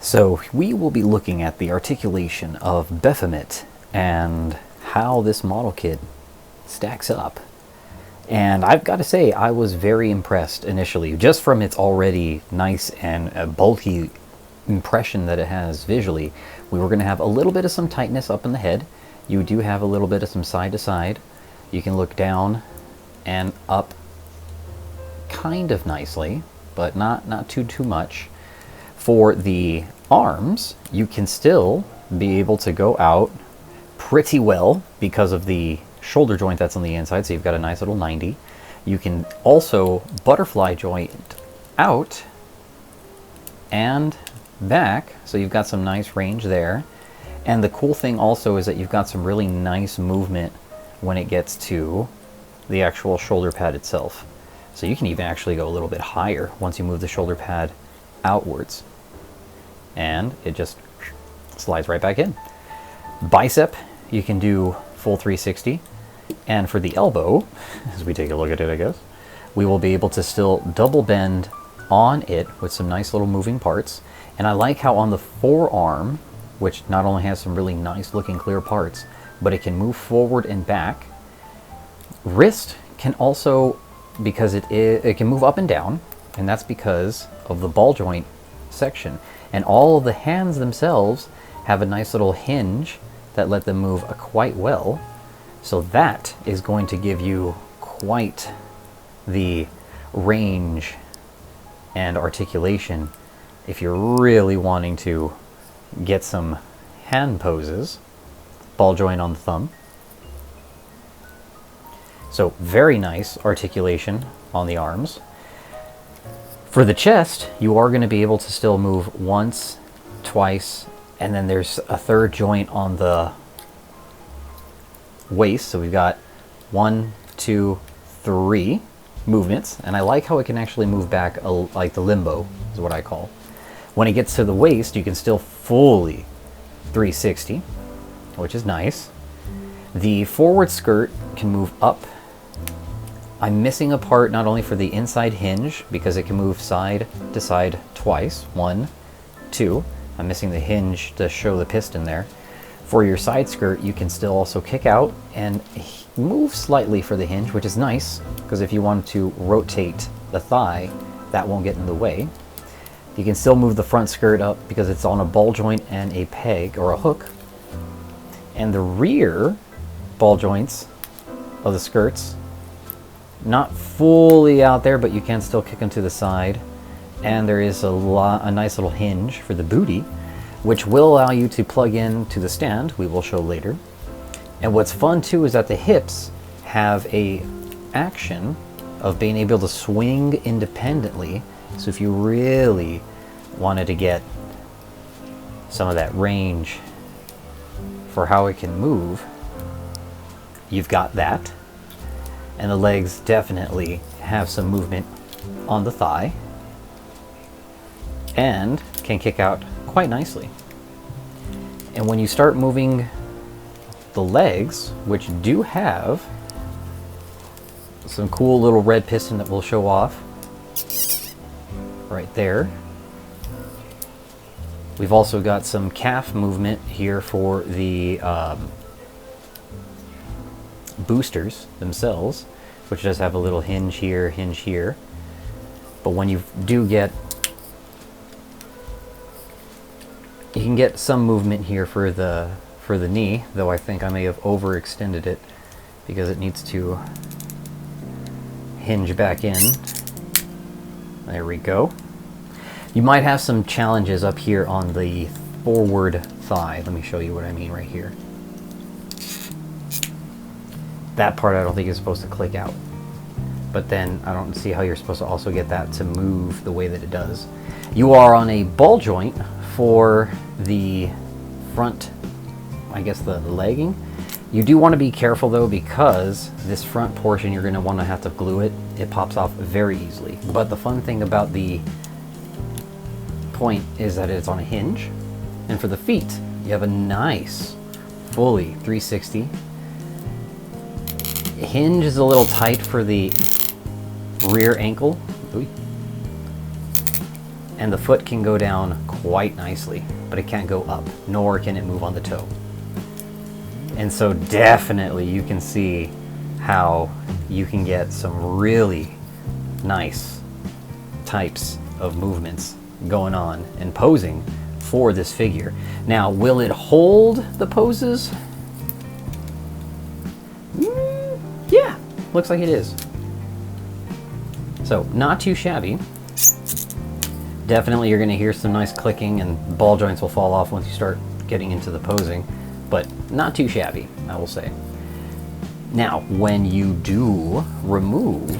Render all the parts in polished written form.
So we will be looking at the articulation of BAPHOMET and how this model kit stacks up. And I've got to say, I was very impressed initially, just from its already nice and bulky impression that it has visually. We were going to have a little bit of some tightness up in the head. You do have a little bit of some side to side. You can look down and up kind of nicely, but not too much. For the arms, you can still be able to go out pretty well because of the shoulder joint that's on the inside, so you've got a nice little 90. You can also butterfly joint out and back, so you've got some nice range there. And the cool thing also is that you've got some really nice movement when it gets to the actual shoulder pad itself. So you can even actually go a little bit higher once you move the shoulder pad outwards. And it just slides right back in. Bicep, you can do full 360. And for the elbow, as we take a look at it, I guess, we will be able to still double bend on it with some nice little moving parts. And I like how on the forearm, which not only has some really nice looking clear parts, but it can move forward and back. Wrist can also, because it can move up and down, and that's because of the ball joint section. And all of the hands themselves have a nice little hinge that let them move quite well. So that is going to give you quite the range and articulation if you're really wanting to get some hand poses. Ball joint on the thumb. So very nice articulation on the arms. For the chest, you are going to be able to still move once, twice, and then there's a third joint on the waist. So we've got 1, 2, 3 movements, and I like how it can actually move back like the limbo is what I call. When it gets to the waist, you can still fully 360, which is nice. The forward skirt can move up. I'm missing a part not only for the inside hinge, because it can move side to side twice. 1, 2. I'm missing the hinge to show the piston there. For your side skirt, you can still also kick out and move slightly for the hinge, which is nice, because if you want to rotate the thigh, that won't get in the way. You can still move the front skirt up because it's on a ball joint and a peg or a hook. And the rear ball joints of the skirts, not fully out there, but you can still kick them to the side. And there is a nice little hinge for the booty, which will allow you to plug in to the stand, we will show later. And what's fun too is that the hips have a action of being able to swing independently. So if you really wanted to get some of that range for how it can move, you've got that. And the legs definitely have some movement on the thigh and can kick out quite nicely. And when you start moving the legs, which do have some cool little red piston that we'll show off right there. We've also got some calf movement here for the boosters themselves, which does have a little hinge here. But when you do get, you can get some movement here for the knee, though I think I may have overextended it because it needs to hinge back in. There we go. You might have some challenges up here on the forward thigh. Let me show you what I mean right here. That part I don't think is supposed to click out. But then I don't see how you're supposed to also get that to move the way that it does. You are on a ball joint for the front, I guess the legging. You do want to be careful though, because this front portion you're going to want to have to glue it. It pops off very easily. But the fun thing about the point is that it's on a hinge. And for the feet, you have a nice fully 360. Hinge is a little tight for the rear ankle. And the foot can go down quite nicely, but it can't go up, nor can it move on the toe. And so definitely you can see how you can get some really nice types of movements going on and posing for this figure. Now, will it hold the poses? Yeah, looks like it is. So, not too shabby. Definitely you're going to hear some nice clicking and ball joints will fall off once you start getting into the posing, but not too shabby, I will say. Now, when you do remove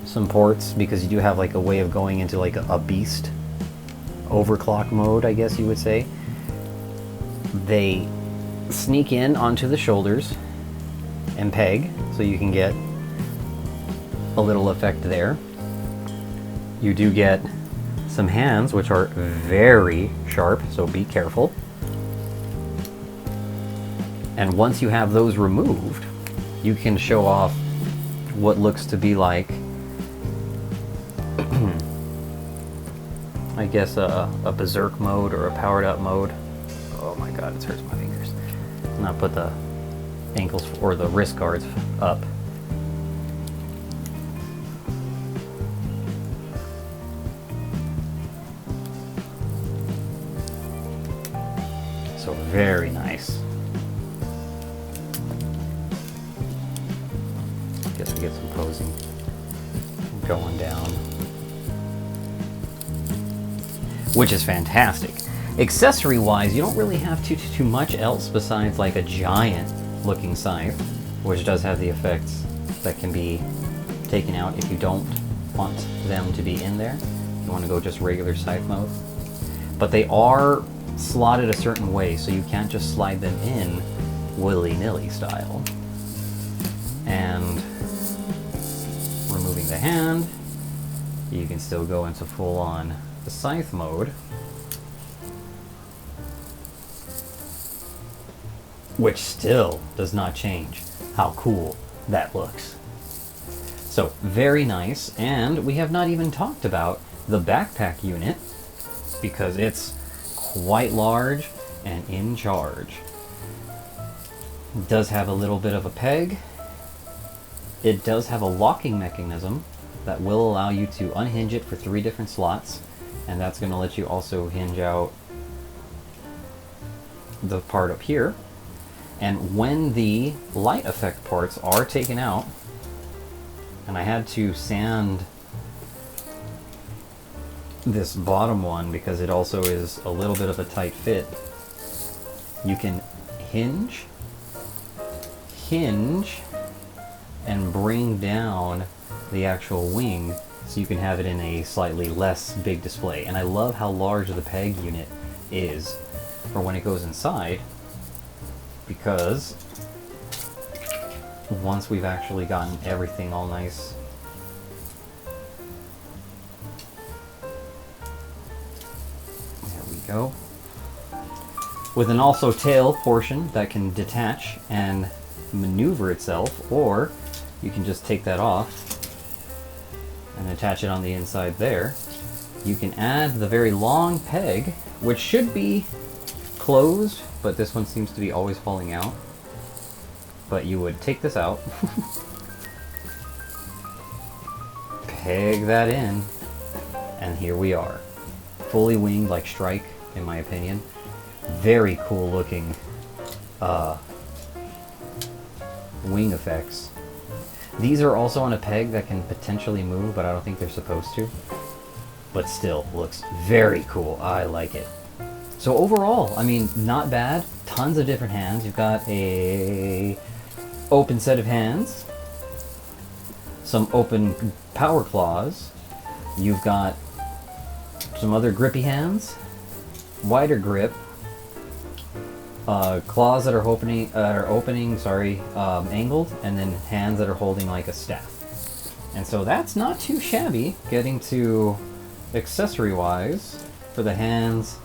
some ports, because you do have like a way of going into like a beast overclock mode, I guess you would say, they sneak in onto the shoulders and peg, so you can get a little effect there. You do get some hands, which are very sharp, so be careful. And once you have those removed, you can show off what looks to be like, I guess a berserk mode or a powered up mode. Oh my god, it hurts my fingers. Now put the ankles or the wrist guards up. So very nice. Guess we get some posing going down, which is fantastic. Accessory wise, you don't really have too much else besides like a giant looking scythe, which does have the effects that can be taken out if you don't want them to be in there. You want to go just regular scythe mode. But they are slotted a certain way, so you can't just slide them in willy-nilly style. And removing the hand, you can still go into full-on scythe mode, which still does not change how cool that looks. So very nice. And we have not even talked about the backpack unit, because it's quite large and in charge. It does have a little bit of a peg. It does have a locking mechanism that will allow you to unhinge it for 3 different slots, and that's going to let you also hinge out the part up here. And when the light effect parts are taken out, and I had to sand this bottom one because it also is a little bit of a tight fit, you can hinge, and bring down the actual wing so you can have it in a slightly less big display. And I love how large the peg unit is for when it goes inside, because once we've actually gotten everything all nice, there we go, with an also tail portion that can detach and maneuver itself, or you can just take that off and attach it on the inside there. You can add the very long peg, which should be closed, but this one seems to be always falling out. But you would take this out, peg that in, and here we are. Fully winged like Strike, in my opinion. Very cool looking wing effects. These are also on a peg that can potentially move, but I don't think they're supposed to. But still, looks very cool. I like it. So overall, I mean, not bad. Tons of different hands. You've got a open set of hands, some open power claws. You've got some other grippy hands, wider grip, claws that are angled, and then hands that are holding like a staff. And so that's not too shabby, getting to accessory wise for the hands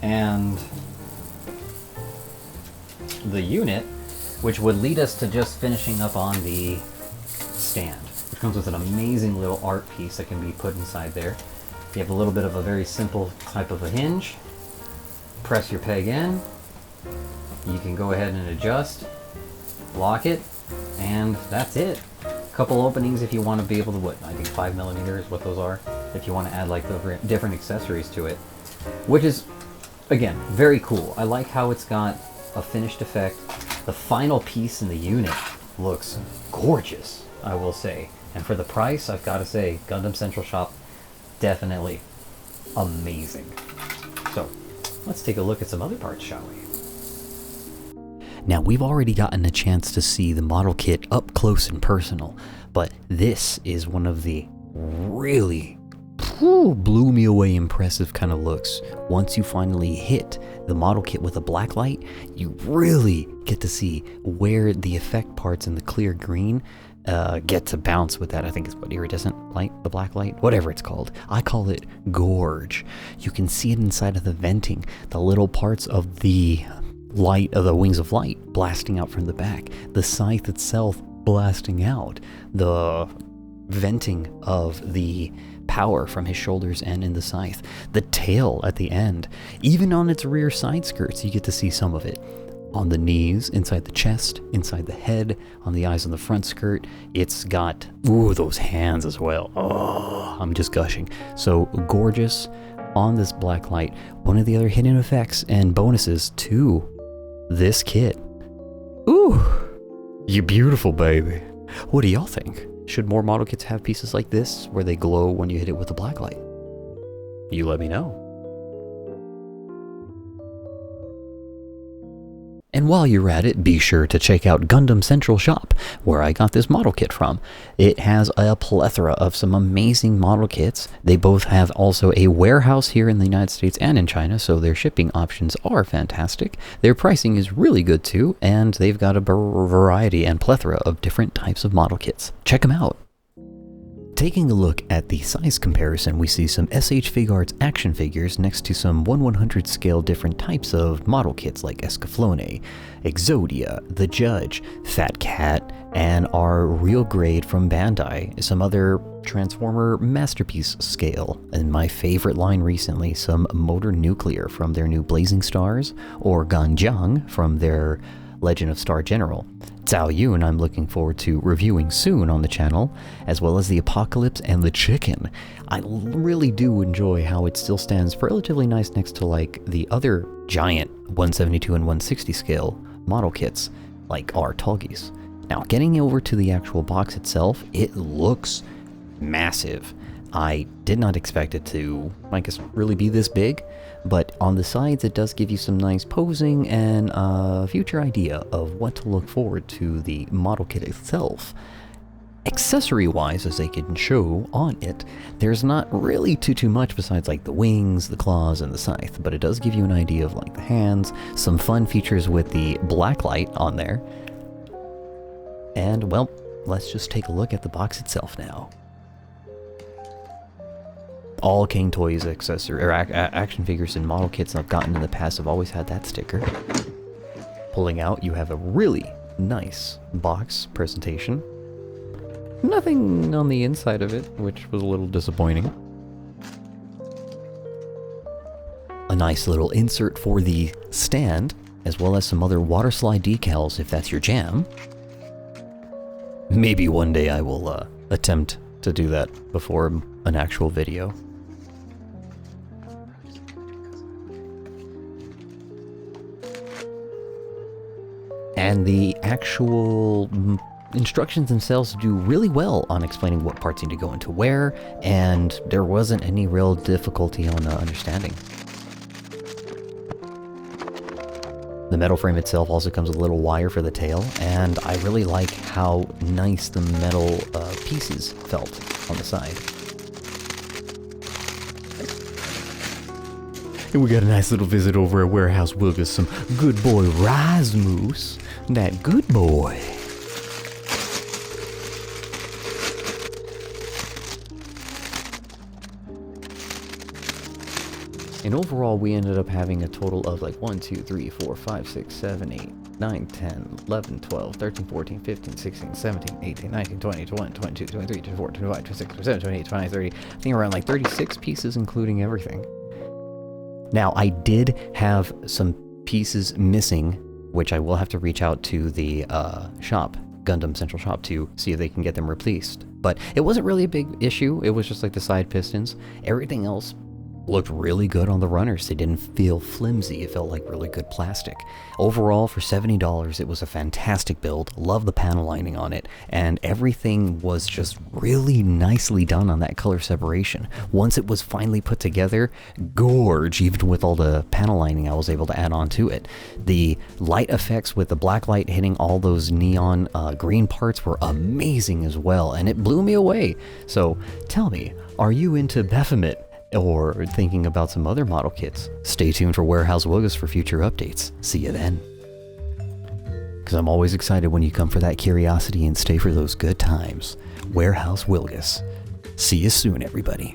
and the unit, which would lead us to just finishing up on the stand, which comes with an amazing little art piece that can be put inside there. You have a little bit of a very simple type of a hinge. Press your peg in. You can go ahead and adjust, lock it, and that's it. A couple openings if you want to be able to, I think 5 millimeters, what those are, if you want to add like the different accessories to it, which is, again, very cool. I like how it's got a finished effect. The final piece in the unit looks gorgeous, I will say. And for the price, I've got to say, Gundam Central Shop, definitely amazing. So, let's take a look at some other parts, shall we? Now, we've already gotten a chance to see the model kit up close and personal, but this is one of the really blew me away impressive kind of looks. Once you finally hit the model kit with a black light, you really get to see where the effect parts in the clear green get to bounce with that. I think it's what, iridescent light, the black light, whatever it's called. I call it gorge. You can see it inside of the venting, the little parts of the light of the wings of light blasting out from the back, the scythe itself blasting out, the venting of the power from his shoulders and in the scythe, the tail at the end, even on its rear side skirts you get to see some of it. On the knees, inside the chest, inside the head, on the eyes on the front skirt. It's got, ooh, those hands as well. Oh, I'm just gushing. So gorgeous on this black light. One of the other hidden effects and bonuses to this kit. Ooh, you beautiful baby. What do y'all think? Should more model kits have pieces like this where they glow when you hit it with a black light? You let me know. And while you're at it, be sure to check out Gundam Central Shop, where I got this model kit from. It has a plethora of some amazing model kits. They both have also a warehouse here in the United States and in China, so their shipping options are fantastic. Their pricing is really good too, and they've got a variety and plethora of different types of model kits. Check them out. Taking a look at the size comparison, we see some SH Figuarts action figures next to some 1/100 scale different types of model kits like Escaflowne, Exodia, The Judge, Fat Cat, and our real grade from Bandai, some other Transformer Masterpiece scale, and my favorite line recently, some Motor Nuclear from their new Blazing Stars, or Ganjiang from their Legend of Star General. Zhao Yun I'm looking forward to reviewing soon on the channel, as well as the Apocalypse and the Chicken. I really do enjoy how it still stands relatively nice next to like the other giant 172 and 160 scale model kits, like our Toggies. Now getting over to the actual box itself, it looks massive. I did not expect it to, I guess, really be this big, but on the sides it does give you some nice posing and a future idea of what to look forward to the model kit itself. Accessory-wise, as they can show on it, there's not really too much besides like the wings, the claws, and the scythe, but it does give you an idea of like the hands, some fun features with the black light on there. And well, let's just take a look at the box itself now. All Cang Toys accessory or action figures and model kits I've gotten in the past have always had that sticker. Pulling out, you have a really nice box presentation. Nothing on the inside of it, which was a little disappointing. A nice little insert for the stand, as well as some other water slide decals if that's your jam. Maybe one day I will attempt to do that before an actual video. And the actual instructions themselves do really well on explaining what parts need to go into where, and there wasn't any real difficulty on understanding. The metal frame itself also comes with a little wire for the tail, and I really like how nice the metal pieces felt on the side. And we got a nice little visit over at Warehouse Wilgus, some good boy Rasmus, that good boy. And overall, we ended up having a total of like 1, 2, 3, 4, 5, 6, 7, 8, 9, 10, 11, 12, 13, 14, 15, 16, 17, 18, 19, 20, 21, 22, 23, 24, 25, 26, 27, 28, 29, 30. I think around like 36 pieces, including everything. Now, I did have some pieces missing, which I will have to reach out to the shop, Gundam Central Shop, to see if they can get them replaced. But it wasn't really a big issue. It was just like the side pistons. Everything else looked really good on the runners. They didn't feel flimsy. It felt like really good plastic. Overall, for $70, it was a fantastic build. Love the panel lining on it, and everything was just really nicely done on that color separation. Once it was finally put together, gorge, even with all the panel lining I was able to add on to it. The light effects with the black light hitting all those neon green parts were amazing as well, and it blew me away. So tell me, are you into BAPHOMET? Or thinking about some other model kits? Stay tuned for Warehouse Wilgus for future updates. See you then. Because I'm always excited when you come for that curiosity and stay for those good times. Warehouse Wilgus. See you soon, everybody.